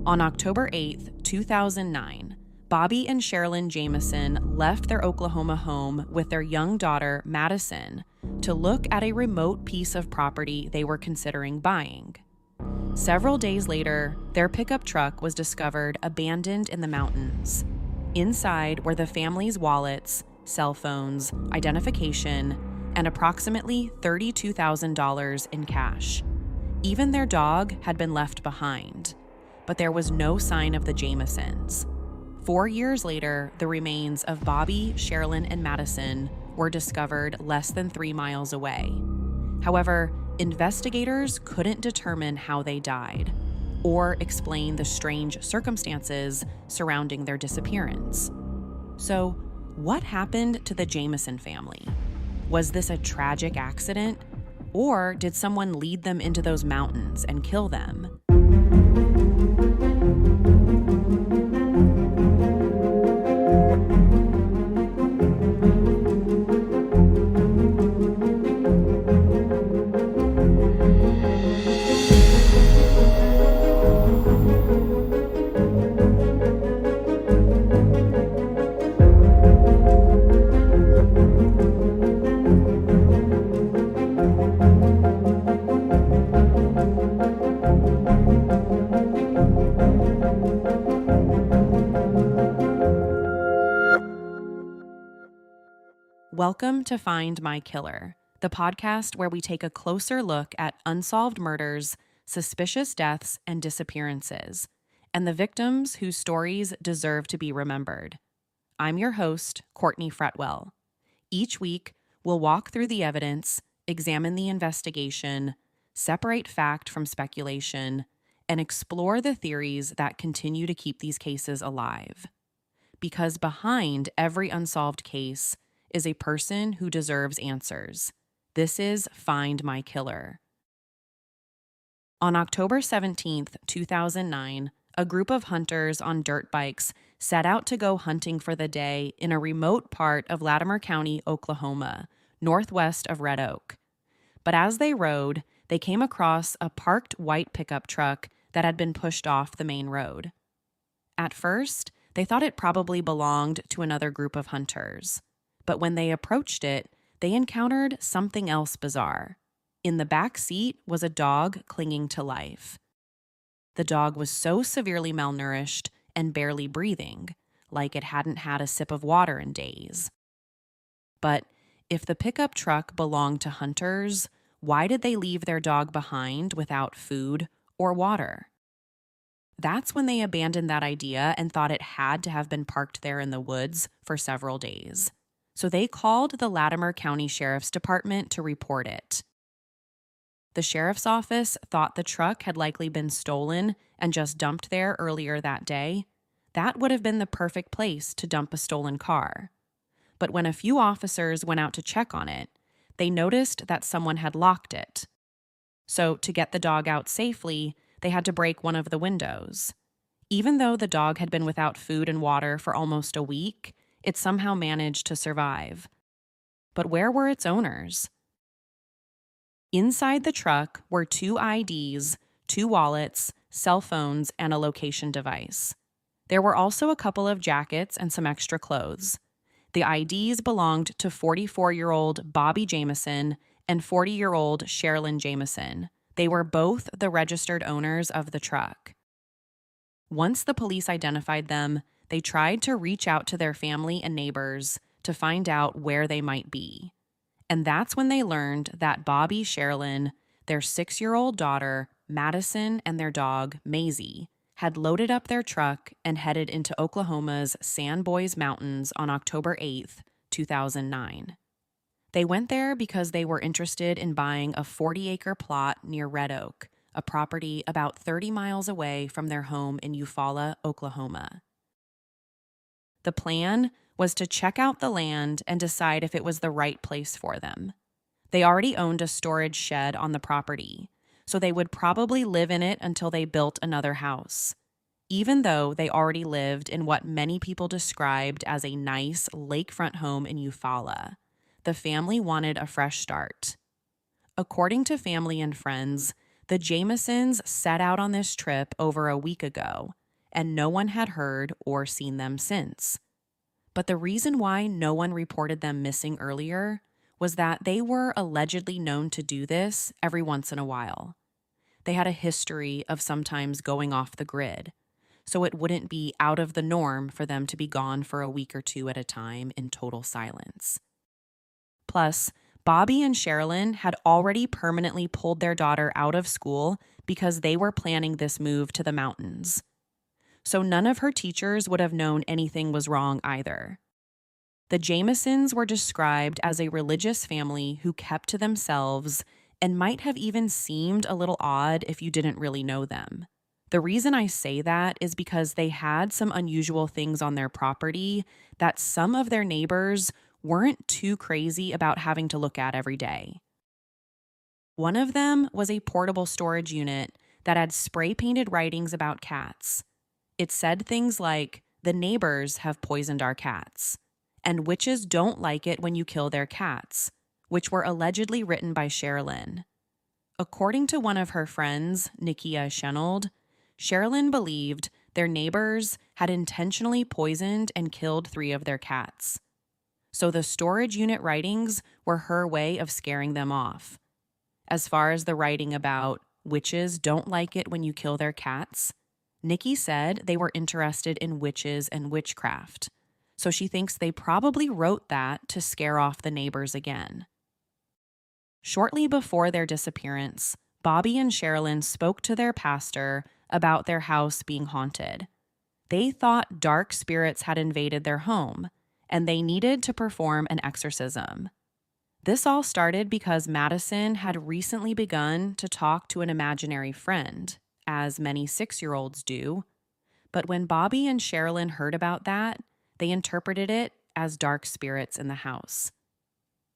On October 8th, 2009, Bobby and Sherilynn Jamison left their Oklahoma home with their young daughter, Madyson, to look at a remote piece of property they were considering buying. Several days later, their pickup truck was discovered abandoned in the mountains. Inside were the family's wallets, cell phones, identification, and approximately $32,000 in cash. Even their dog had been left behind, but there was no sign of the Jamisons. 4 years later, the remains of Bobby, Sherilynn, and Madyson were discovered less than 3 miles away. However, investigators couldn't determine how they died or explain the strange circumstances surrounding their disappearance. So, what happened to the Jamison family? Was this a tragic accident, or did someone lead them into those mountains and kill them? Welcome to Find My Killer, the podcast where we take a closer look at unsolved murders, suspicious deaths, and disappearances, and the victims whose stories deserve to be remembered. I'm your host, Courtney Fretwell. Each week, we'll walk through the evidence, examine the investigation, separate fact from speculation, and explore the theories that continue to keep these cases alive. Because behind every unsolved case is a person who deserves answers. This is Find My Killer. On October 17th, 2009, a group of hunters on dirt bikes set out to go hunting for the day in a remote part of Latimer County, Oklahoma, northwest of Red Oak. But as they rode, they came across a parked white pickup truck that had been pushed off the main road. At first, they thought it probably belonged to another group of hunters. But when they approached it, they encountered something else bizarre. In the back seat was a dog clinging to life. The dog was so severely malnourished and barely breathing, like it hadn't had a sip of water in days. But if the pickup truck belonged to hunters, why did they leave their dog behind without food or water? That's when they abandoned that idea and thought it had to have been parked there in the woods for several days. So they called the Latimer County Sheriff's Department to report it. The sheriff's office thought the truck had likely been stolen and just dumped there earlier that day. That would have been the perfect place to dump a stolen car. But when a few officers went out to check on it, they noticed that someone had locked it. So to get the dog out safely, they had to break one of the windows. Even though the dog had been without food and water for almost a week, it somehow managed to survive. But where were its owners? Inside the truck were 2 IDs, 2 wallets, cell phones, and a location device. There were also a couple of jackets and some extra clothes. The IDs belonged to 44-year-old Bobby Jamison and 40-year-old Sherilynn Jamison. They were both the registered owners of the truck. Once the police identified them, they tried to reach out to their family and neighbors to find out where they might be. And that's when they learned that Bobby, Sherilynn, their 6-year-old daughter, Madyson, and their dog, Maisie, had loaded up their truck and headed into Oklahoma's Sandboys Mountains on October 8th, 2009. They went there because they were interested in buying a 40-acre plot near Red Oak, a property about 30 miles away from their home in Eufaula, Oklahoma. The plan was to check out the land and decide if it was the right place for them. They already owned a storage shed on the property, so they would probably live in it until they built another house. Even though they already lived in what many people described as a nice lakefront home in Eufaula, the family wanted a fresh start. According to family and friends, The Jamisons set out on this trip over a week ago, and no one had heard or seen them since. But the reason why no one reported them missing earlier was that they were allegedly known to do this every once in a while. They had a history of sometimes going off the grid, so it wouldn't be out of the norm for them to be gone for a week or two at a time in total silence. Plus, Bobby and Sherilynn had already permanently pulled their daughter out of school because they were planning this move to the mountains. So none of her teachers would have known anything was wrong either. The Jamisons were described as a religious family who kept to themselves and might have even seemed a little odd if you didn't really know them. The reason I say that is because they had some unusual things on their property that some of their neighbors weren't too crazy about having to look at every day. One of them was a portable storage unit that had spray-painted writings about cats. It said things like, "The neighbors have poisoned our cats," and "Witches don't like it when you kill their cats," which were allegedly written by Sherilynn. According to one of her friends, Nikia Shenold, Sherilynn believed their neighbors had intentionally poisoned and killed 3 of their cats. So the storage unit writings were her way of scaring them off. As far as the writing about "Witches don't like it when you kill their cats," Nikki said they were interested in witches and witchcraft, so she thinks they probably wrote that to scare off the neighbors again. Shortly before their disappearance, Bobby and Sherilynn spoke to their pastor about their house being haunted. They thought dark spirits had invaded their home, and they needed to perform an exorcism. This all started because Madyson had recently begun to talk to an imaginary friend, as many 6-year-olds do. But when Bobby and Sherilynn heard about that, they interpreted it as dark spirits in the house.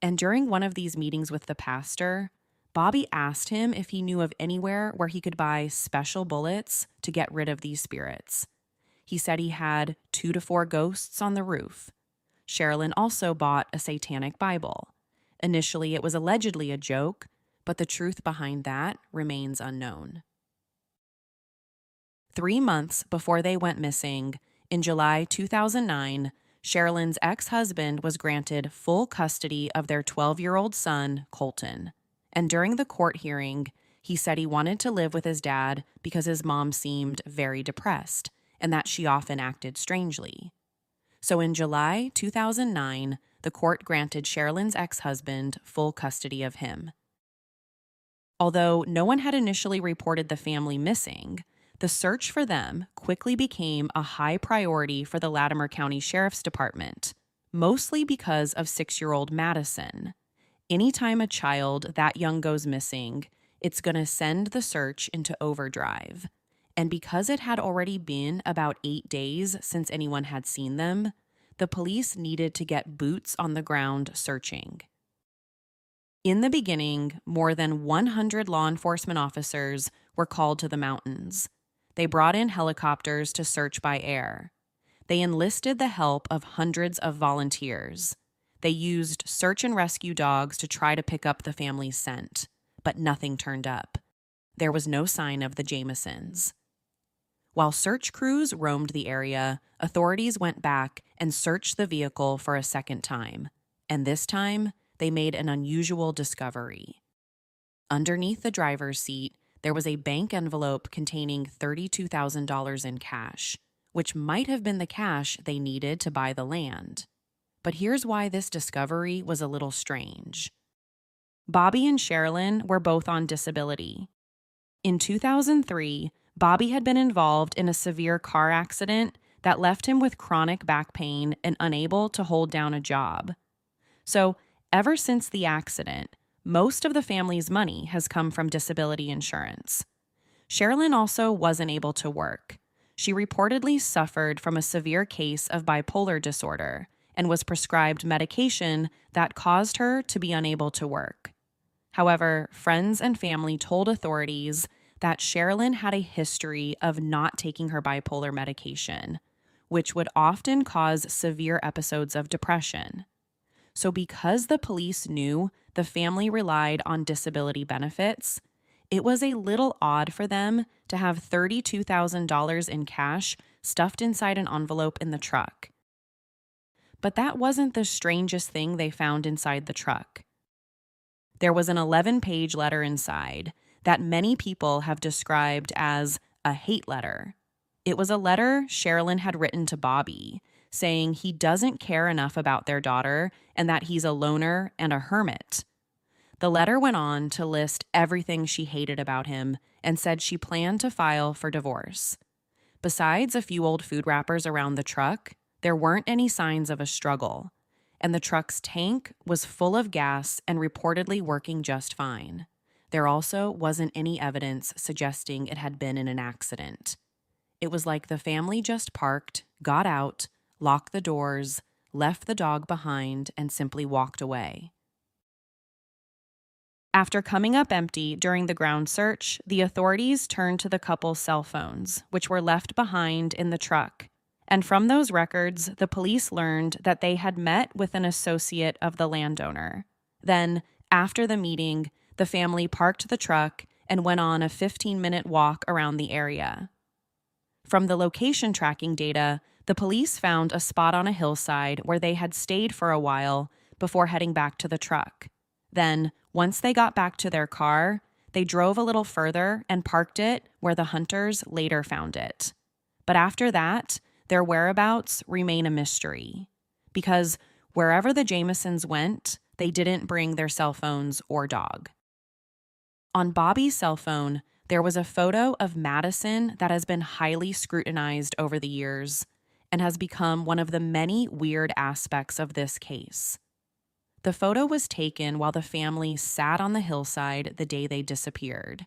And during one of these meetings with the pastor, Bobby asked him if he knew of anywhere where he could buy special bullets to get rid of these spirits. He said he had 2 to 4 ghosts on the roof. Sherilynn also bought a satanic Bible. Initially, it was allegedly a joke, but the truth behind that remains unknown. 3 months before they went missing, in July 2009, Sherilynn's ex-husband was granted full custody of their 12-year-old son, Colton. And during the court hearing, he said he wanted to live with his dad because his mom seemed very depressed and that she often acted strangely. So in July 2009, the court granted Sherilynn's ex-husband full custody of him. Although no one had initially reported the family missing, the search for them quickly became a high priority for the Latimer County Sheriff's Department, mostly because of 6-year-old Madyson. Anytime a child that young goes missing, it's going to send the search into overdrive. And because it had already been about 8 days since anyone had seen them, the police needed to get boots on the ground searching. In the beginning, more than 100 law enforcement officers were called to the mountains. They brought in helicopters to search by air. They enlisted the help of hundreds of volunteers. They used search and rescue dogs to try to pick up the family's scent, but nothing turned up. There was no sign of the Jamisons. While search crews roamed the area, authorities went back and searched the vehicle for a second time, and this time they made an unusual discovery. Underneath the driver's seat, there was a bank envelope containing $32,000 in cash, which might have been the cash they needed to buy the land. But here's why this discovery was a little strange. Bobby and Sherilynn were both on disability. In 2003, Bobby had been involved in a severe car accident that left him with chronic back pain and unable to hold down a job. So, ever since the accident, most of the family's money has come from disability insurance. Sherilynn also wasn't able to work. She reportedly suffered from a severe case of bipolar disorder and was prescribed medication that caused her to be unable to work. However, friends and family told authorities that Sherilynn had a history of not taking her bipolar medication, which would often cause severe episodes of depression. So because the police knew the family relied on disability benefits, it was a little odd for them to have $32,000 in cash stuffed inside an envelope in the truck. But that wasn't the strangest thing they found inside the truck. There was an 11-page letter inside that many people have described as a hate letter. It was a letter Sherilynn had written to Bobby, saying he doesn't care enough about their daughter and that he's a loner and a hermit. The letter went on to list everything she hated about him and said she planned to file for divorce. Besides a few old food wrappers around the truck, there weren't any signs of a struggle, and the truck's tank was full of gas and reportedly working just fine. There also wasn't any evidence suggesting it had been in an accident. It was like the family just parked, got out, locked the doors, left the dog behind, and simply walked away. After coming up empty during the ground search, the authorities turned to the couple's cell phones, which were left behind in the truck. And from those records, the police learned that they had met with an associate of the landowner. Then, after the meeting, the family parked the truck and went on a 15-minute walk around the area. From the location tracking data, the police found a spot on a hillside where they had stayed for a while before heading back to the truck. Then, once they got back to their car, they drove a little further and parked it where the hunters later found it. But after that, their whereabouts remain a mystery, because wherever the Jamisons went, they didn't bring their cell phones or dog. On Bobby's cell phone, there was a photo of Madyson that has been highly scrutinized over the years and has become one of the many weird aspects of this case. The photo was taken while the family sat on the hillside the day they disappeared,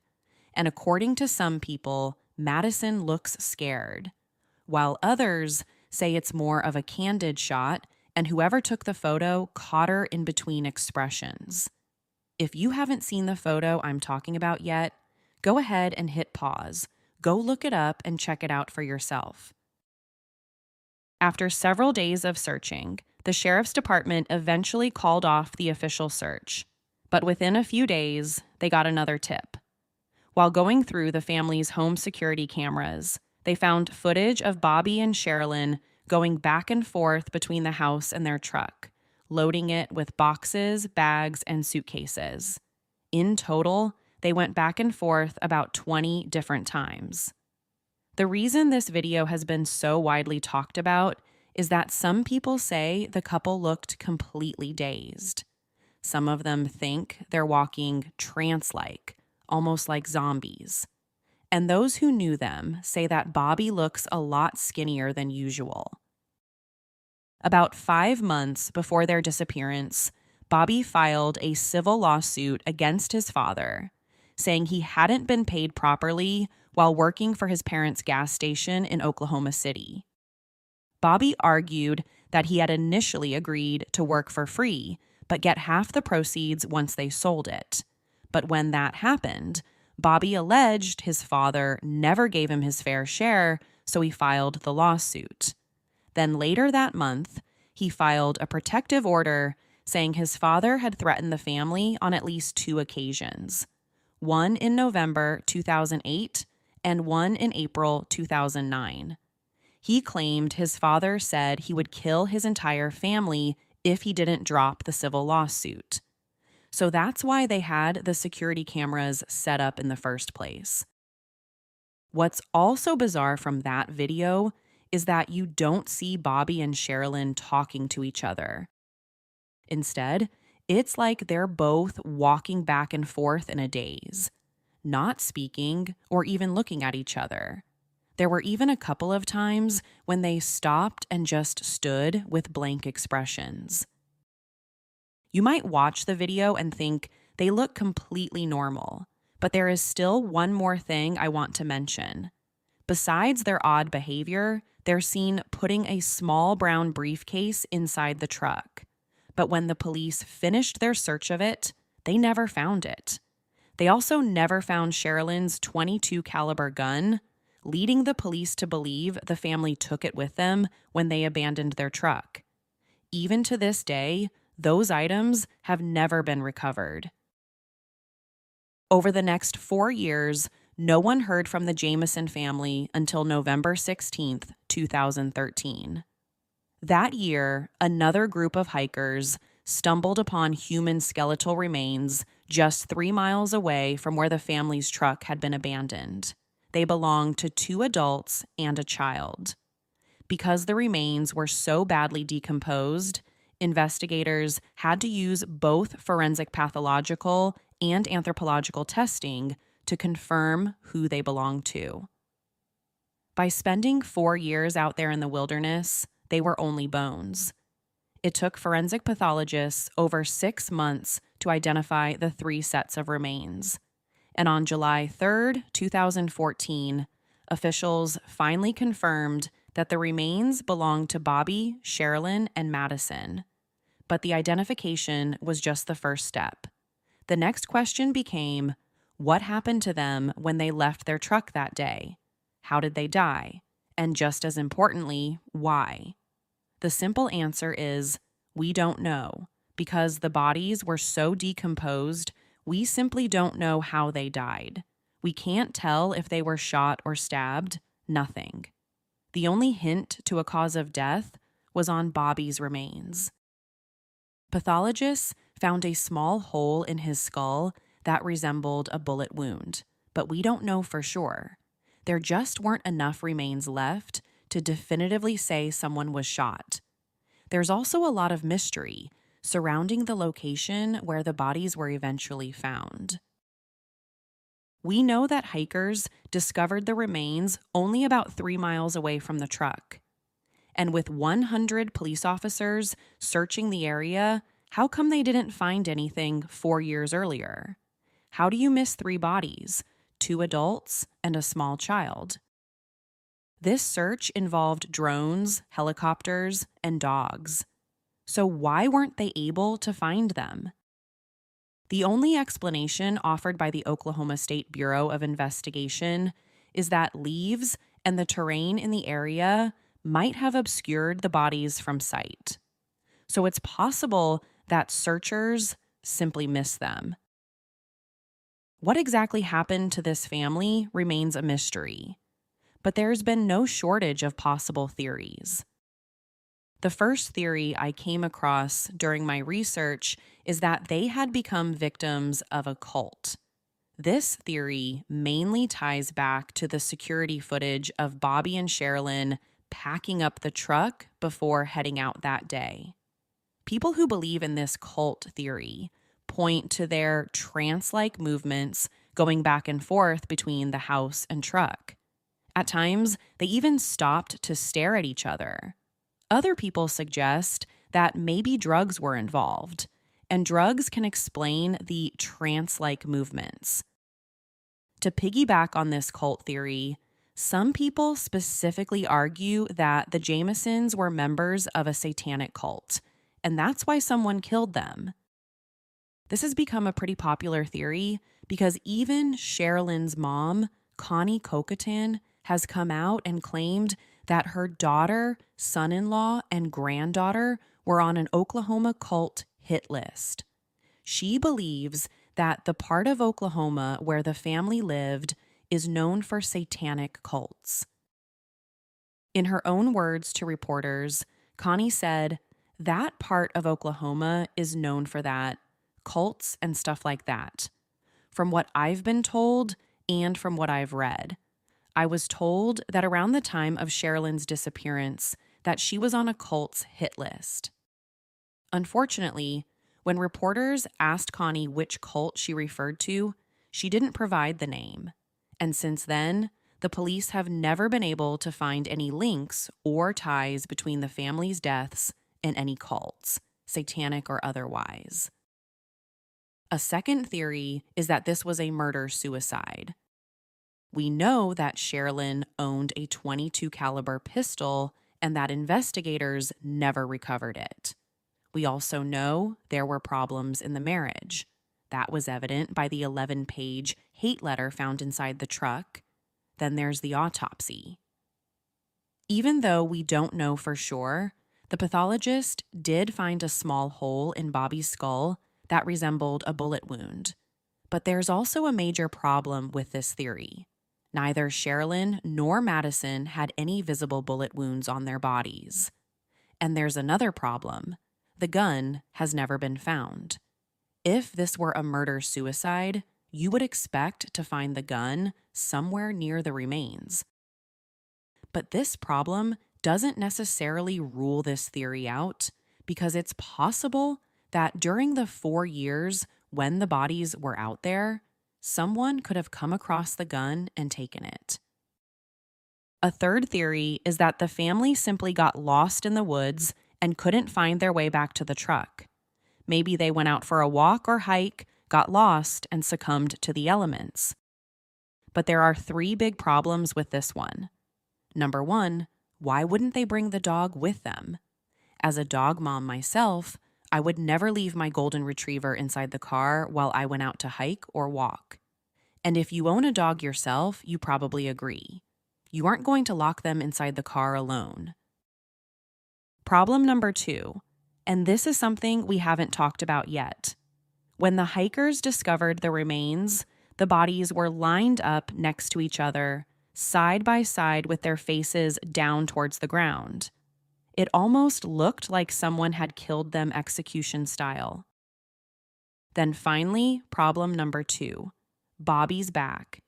and according to some people, Madyson looks scared, while others say it's more of a candid shot and whoever took the photo caught her in between expressions. If you haven't seen the photo I'm talking about yet, go ahead and hit pause. Go look it up and check it out for yourself. After several days of searching, the sheriff's department eventually called off the official search, but within a few days, they got another tip. While going through the family's home security cameras, they found footage of Bobby and Sherilynn going back and forth between the house and their truck, loading it with boxes, bags, and suitcases. In total, they went back and forth about 20 different times. The reason this video has been so widely talked about is that some people say the couple looked completely dazed. Some of them think they're walking trance-like, almost like zombies. And those who knew them say that Bobby looks a lot skinnier than usual. About 5 months before their disappearance, Bobby filed a civil lawsuit against his father, saying he hadn't been paid properly while working for his parents' gas station in Oklahoma City. Bobby argued that he had initially agreed to work for free, but get half the proceeds once they sold it. But when that happened, Bobby alleged his father never gave him his fair share, so he filed the lawsuit. Then later that month, he filed a protective order saying his father had threatened the family on at least 2 occasions, one in November 2008 and one in April 2009. He claimed his father said he would kill his entire family if he didn't drop the civil lawsuit. So that's why they had the security cameras set up in the first place. What's also bizarre from that video is that you don't see Bobby and Sherilynn talking to each other. Instead, it's like they're both walking back and forth in a daze, not speaking or even looking at each other. There were even a couple of times when they stopped and just stood with blank expressions. You might watch the video and think they look completely normal, but there is still one more thing I want to mention. Besides their odd behavior, they're seen putting a small brown briefcase inside the truck. But when the police finished their search of it, they never found it. They also never found Sherilynn's .22 caliber gun, leading the police to believe the family took it with them when they abandoned their truck. Even to this day, those items have never been recovered. Over the next 4 years, no one heard from the Jamison family until November 16th, 2013. That year, another group of hikers stumbled upon human skeletal remains just 3 miles away from where the family's truck had been abandoned. They belonged to 2 adults and a child. Because the remains were so badly decomposed, investigators had to use both forensic pathological and anthropological testing to confirm who they belonged to. By spending 4 years out there in the wilderness, they were only bones. It took forensic pathologists over 6 months to identify the 3 sets of remains. And on July 3rd, 2014, officials finally confirmed that the remains belonged to Bobby, Sherilynn, and Madyson. But the identification was just the first step. The next question became, what happened to them when they left their truck that day? How did they die? And just as importantly, why? The simple answer is, we don't know. Because the bodies were so decomposed, we simply don't know how they died. We can't tell if they were shot or stabbed, nothing. The only hint to a cause of death was on Bobby's remains. Pathologists found a small hole in his skull that resembled a bullet wound, but we don't know for sure. There just weren't enough remains left to definitively say someone was shot. There's also a lot of mystery surrounding the location where the bodies were eventually found. We know that hikers discovered the remains only about 3 miles away from the truck. And with 100 police officers searching the area, how come they didn't find anything 4 years earlier? How do you miss 3 bodies, 2 adults, and a small child? This search involved drones, helicopters, and dogs. So why weren't they able to find them? The only explanation offered by the Oklahoma State Bureau of Investigation is that leaves and the terrain in the area might have obscured the bodies from sight. So it's possible that searchers simply missed them. What exactly happened to this family remains a mystery, but there's been no shortage of possible theories. The first theory I came across during my research is that they had become victims of a cult. This theory mainly ties back to the security footage of Bobby and Sherilynn packing up the truck before heading out that day. People who believe in this cult theory point to their trance-like movements going back and forth between the house and truck. At times, they even stopped to stare at each other. Other people suggest that maybe drugs were involved, and drugs can explain the trance-like movements. To piggyback on this cult theory, some people specifically argue that the Jamisons were members of a satanic cult, and that's why someone killed them. This has become a pretty popular theory because even Sherilynn's mom, Connie Cocaton, has come out and claimed that her daughter, son-in-law, and granddaughter were on an Oklahoma cult hit list. She believes that the part of Oklahoma where the family lived is known for satanic cults. In her own words to reporters, Connie said, "That part of Oklahoma is known for that, cults and stuff like that. From what I've been told and from what I've read, I was told that around the time of Sherilynn's disappearance that she was on a cult's hit list." Unfortunately, when reporters asked Connie which cult she referred to, she didn't provide the name. And since then, the police have never been able to find any links or ties between the family's deaths and any cults, satanic or otherwise. A second theory is that this was a murder-suicide. We know that Sherilynn owned a .22 caliber pistol and that investigators never recovered it. We also know there were problems in the marriage. That was evident by the 11-page hate letter found inside the truck. Then there's the autopsy. Even though we don't know for sure, the pathologist did find a small hole in Bobby's skull that resembled a bullet wound. But there's also a major problem with this theory. Neither Sherilynn nor Madyson had any visible bullet wounds on their bodies. And there's another problem. The gun has never been found. If this were a murder-suicide, you would expect to find the gun somewhere near the remains. But this problem doesn't necessarily rule this theory out, because it's possible that during the 4 years when the bodies were out there, someone could have come across the gun and taken it. A third theory is that the family simply got lost in the woods and couldn't find their way back to the truck. Maybe they went out for a walk or hike, got lost, and succumbed to the elements. But there are 3 big problems with this one. Number 1, why wouldn't they bring the dog with them? As a dog mom myself, I would never leave my golden retriever inside the car while I went out to hike or walk. And if you own a dog yourself, you probably agree. You aren't going to lock them inside the car alone. Problem number 2, and this is something we haven't talked about yet. When the hikers discovered the remains, the bodies were lined up next to each other, side by side with their faces down towards the ground. It almost looked like someone had killed them execution style. Then finally, problem number 2, Bobby's back.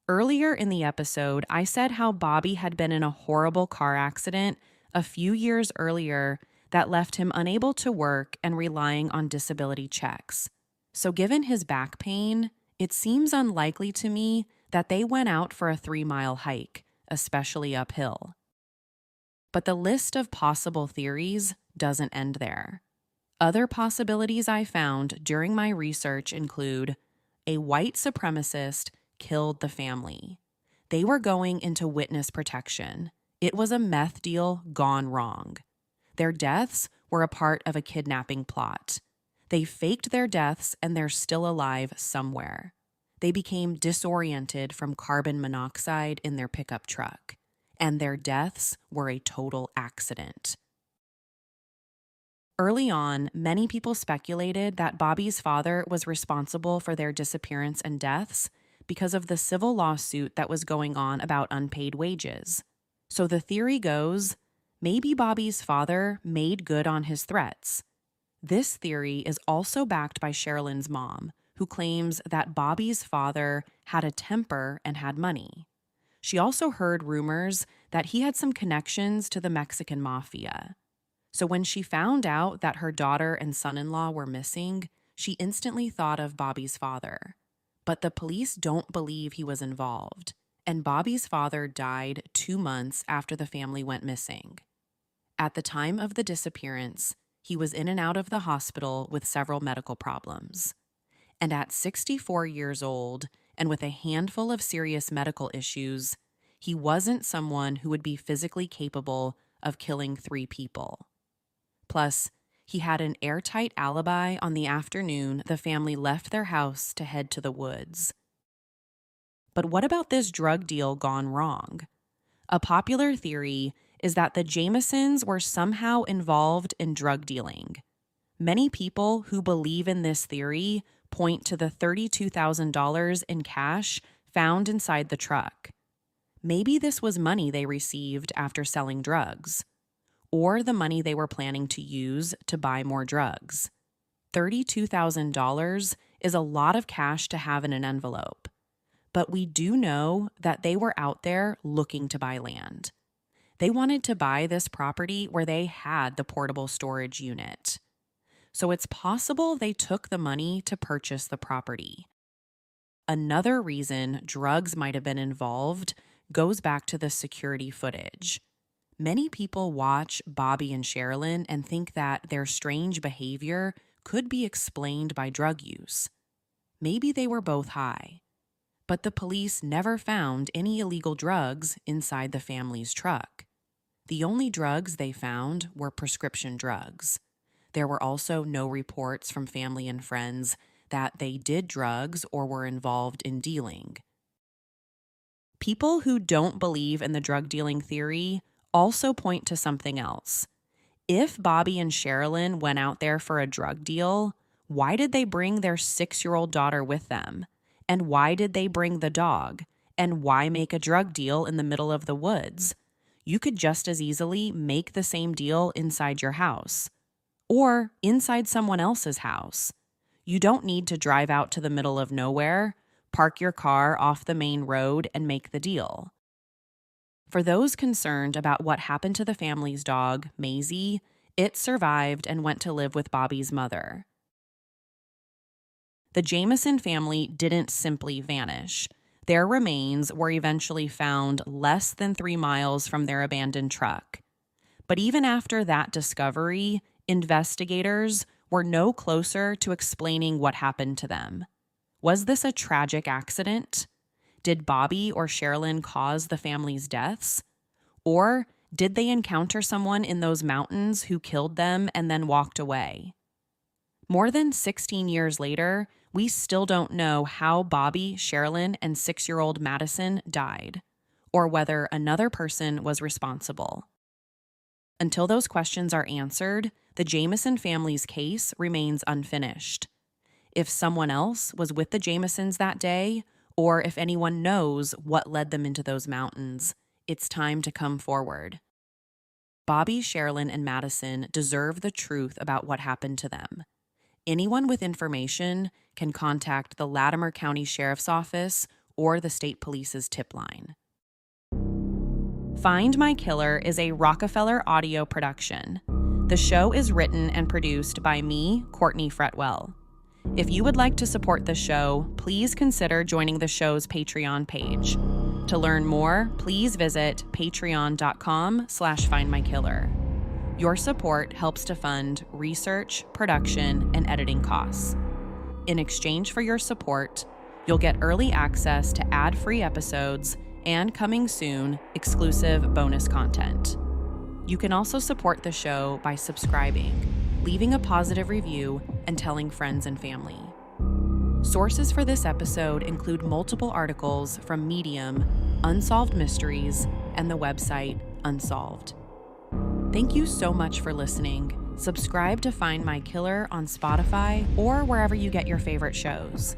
Earlier in the episode, I said how Bobby had been in a horrible car accident a few years earlier that left him unable to work and relying on disability checks. So given his back pain, it seems unlikely to me that they went out for a 3-mile hike, especially uphill. But the list of possible theories doesn't end there. Other possibilities I found during my research include a white supremacist killed the family. They were going into witness protection. It was a meth deal gone wrong. Their deaths were a part of a kidnapping plot. They faked their deaths and they're still alive somewhere. They became disoriented from carbon monoxide in their pickup truck, and their deaths were a total accident. Early on, many people speculated that Bobby's father was responsible for their disappearance and deaths because of the civil lawsuit that was going on about unpaid wages. So the theory goes, maybe Bobby's father made good on his threats. This theory is also backed by Sherilynn's mom, who claims that Bobby's father had a temper and had money. She also heard rumors that he had some connections to the Mexican mafia. So when she found out that her daughter and son-in-law were missing, she instantly thought of Bobby's father. But the police don't believe he was involved, and Bobby's father died 2 months after the family went missing. At the time of the disappearance, he was in and out of the hospital with several medical problems. And at 64 years old, and with a handful of serious medical issues, he wasn't someone who would be physically capable of killing 3 people. Plus, he had an airtight alibi on the afternoon the family left their house to head to the woods. But what about this drug deal gone wrong? A popular theory is that the Jamisons were somehow involved in drug dealing. Many people who believe in this theory point to the $32,000 in cash found inside the truck. Maybe this was money they received after selling drugs, or the money they were planning to use to buy more drugs. $32,000 is a lot of cash to have in an envelope, but we do know that they were out there looking to buy land. They wanted to buy this property where they had the portable storage unit. So it's possible they took the money to purchase the property. Another reason drugs might have been involved goes back to the security footage. Many people watch Bobby and Sherilynn and think that their strange behavior could be explained by drug use. Maybe they were both high. But the police never found any illegal drugs inside the family's truck. The only drugs they found were prescription drugs. There were also no reports from family and friends that they did drugs or were involved in dealing. People who don't believe in the drug dealing theory also point to something else. If Bobby and Sherilynn went out there for a drug deal, Why did they bring their 6-year-old daughter with them? And why did they bring the dog? And why make a drug deal in the middle of the woods? You could just as easily make the same deal inside your house or inside someone else's house. You don't need to drive out to the middle of nowhere, park your car off the main road, and make the deal. For those concerned about what happened to the family's dog, Maisie, it survived and went to live with Bobby's mother. The Jamison family didn't simply vanish. Their remains were eventually found less than 3 miles from their abandoned truck. But even after that discovery, investigators were no closer to explaining what happened to them. Was this a tragic accident? Did Bobby or Sherilynn cause the family's deaths? Or did they encounter someone in those mountains who killed them and then walked away? More than 16 years later, we still don't know how Bobby, Sherilynn, and 6-year-old Madyson died, or whether another person was responsible. Until those questions are answered, the Jamison family's case remains unfinished. If someone else was with the Jamisons that day, or if anyone knows what led them into those mountains, it's time to come forward. Bobby, Sherilynn, and Madyson deserve the truth about what happened to them. Anyone with information can contact the Latimer County Sheriff's Office or the state police's tip line. Find My Killer is a Rockefeller audio production. The show is written and produced by me, Courtney Fretwell. If you would like to support the show, please consider joining the show's Patreon page. To learn more, please visit patreon.com/findmykiller. Your support helps to fund research, production, and editing costs. In exchange for your support, you'll get early access to ad-free episodes and, coming soon, exclusive bonus content. You can also support the show by subscribing, leaving a positive review, and telling friends and family. Sources for this episode include multiple articles from Medium, Unsolved Mysteries, and the website Unsolved. Thank you so much for listening. Subscribe to Find My Killer on Spotify or wherever you get your favorite shows.